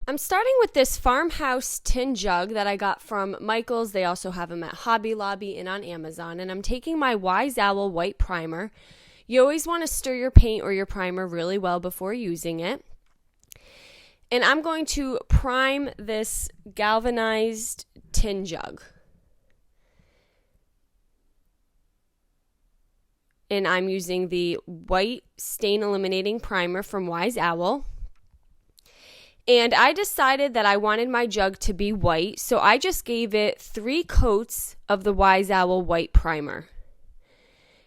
I'm starting with this Farmhouse tin jug that I got from Michael's. They also have them at Hobby Lobby and on Amazon. And I'm taking my Wise Owl white primer. You always want to stir your paint or your primer really well before using it. And I'm going to prime this galvanized tin jug. And I'm using the white stain eliminating primer from Wise Owl. And I decided that I wanted my jug to be white, so I just gave it 3 coats of the Wise Owl white primer.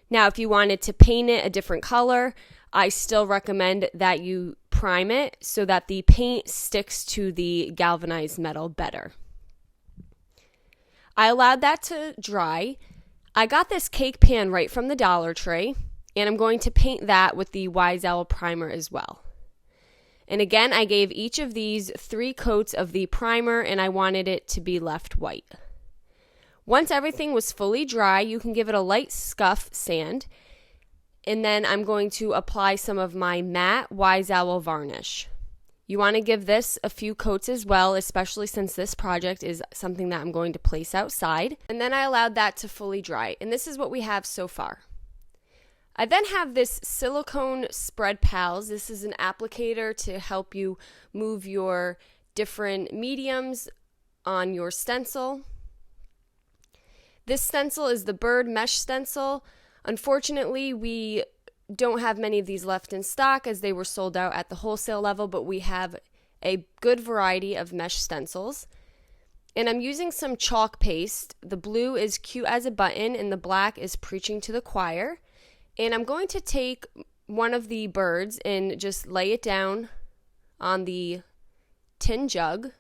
Now, if you wanted to paint it a different color, I still recommend that you prime it so that the paint sticks to the galvanized metal better. I allowed that to dry. I got this cake pan right from the Dollar Tree, and I'm going to paint that with the Wise Owl primer as well. And again, I gave each of these 3 coats of the primer, and I wanted it to be left white. Once everything was fully dry, you can give it a light scuff sand, and then I'm going to apply some of my matte Wise Owl varnish. You want to give this a few coats as well, especially since this project is something that I'm going to place outside. And then I allowed that to fully dry, and this is what we have so far. I then have this silicone spread pals. This is an applicator to help you move your different mediums on your stencil. This stencil is the bird mesh stencil. Unfortunately, we don't have many of these left in stock as they were sold out at the wholesale level, but we have a good variety of mesh stencils. And I'm using some chalk paste. The blue is cute as a button and the black is preaching to the choir. And I'm going to take one of the birds and just lay it down on the tin jug.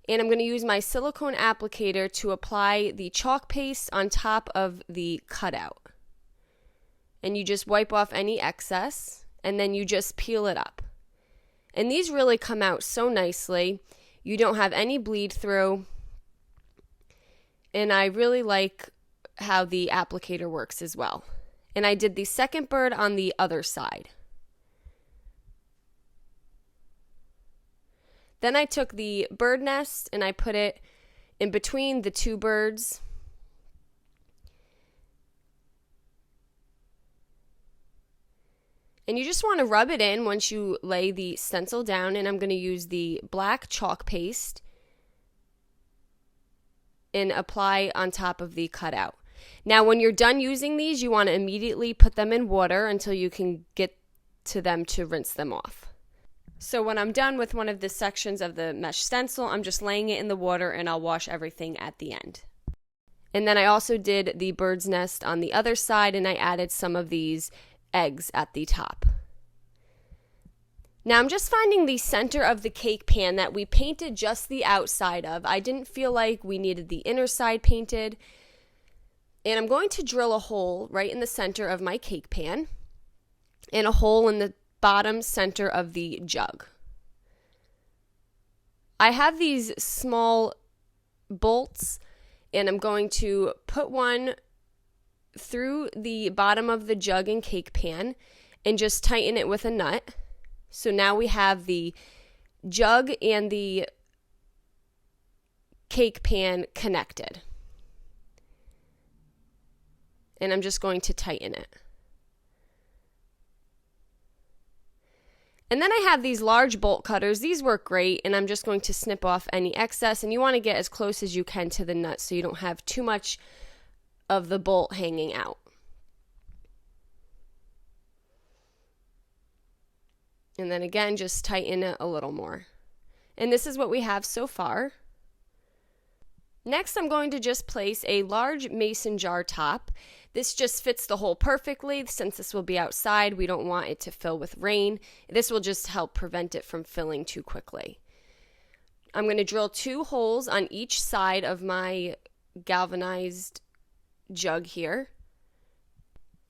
And I'm going to use my silicone applicator to apply the chalk paste on top of the cutout. And you just wipe off any excess, and then you just peel it up. And these really come out so nicely. You don't have any bleed through. And I really like how the applicator works as well. And I did the second bird on the other side. Then I took the bird nest and I put it in between the 2 birds. And you just want to rub it in once you lay the stencil down. And I'm going to use the black chalk paste and apply on top of the cutout. Now, when you're done using these, you want to immediately put them in water until you can get to them to rinse them off. So when I'm done with one of the sections of the mesh stencil, I'm just laying it in the water and I'll wash everything at the end. And then I also did the bird's nest on the other side and I added some of these eggs at the top. Now I'm just finding the center of the cake pan that we painted just the outside of. I didn't feel like we needed the inner side painted. And I'm going to drill a hole right in the center of my cake pan and a hole in the bottom center of the jug. I have these small bolts and I'm going to put one through the bottom of the jug and cake pan and just tighten it with a nut. So now we have the jug and the cake pan connected. And I'm just going to tighten it. And then I have these large bolt cutters. These work great, and I'm just going to snip off any excess. And you want to get as close as you can to the nut so you don't have too much of the bolt hanging out. And then again, just tighten it a little more. And this is what we have so far. Next, I'm going to just place a large mason jar top. This just fits the hole perfectly. Since this will be outside, we don't want it to fill with rain. This will just help prevent it from filling too quickly. I'm going to drill 2 holes on each side of my galvanized jug here.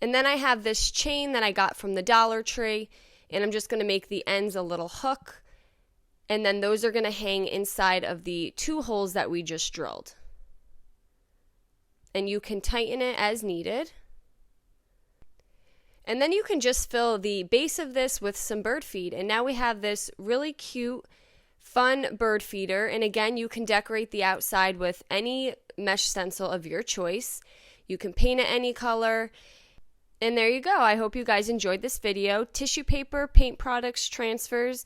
And then I have this chain that I got from the Dollar Tree, and I'm just going to make the ends a little hook. And then those are going to hang inside of the 2 holes that we just drilled. And you can tighten it as needed. And then you can just fill the base of this with some bird feed. And now we have this really cute fun bird feeder. And again, you can decorate the outside with any mesh stencil of your choice. You can paint it any color. And there you go. I hope you guys enjoyed this video. Tissue paper, paint products, transfers,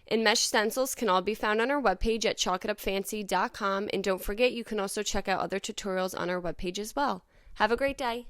and mesh stencils can all be found on our webpage at chalkitupfancy.com. And don't forget, you can also check out other tutorials on our webpage as well. Have a great day.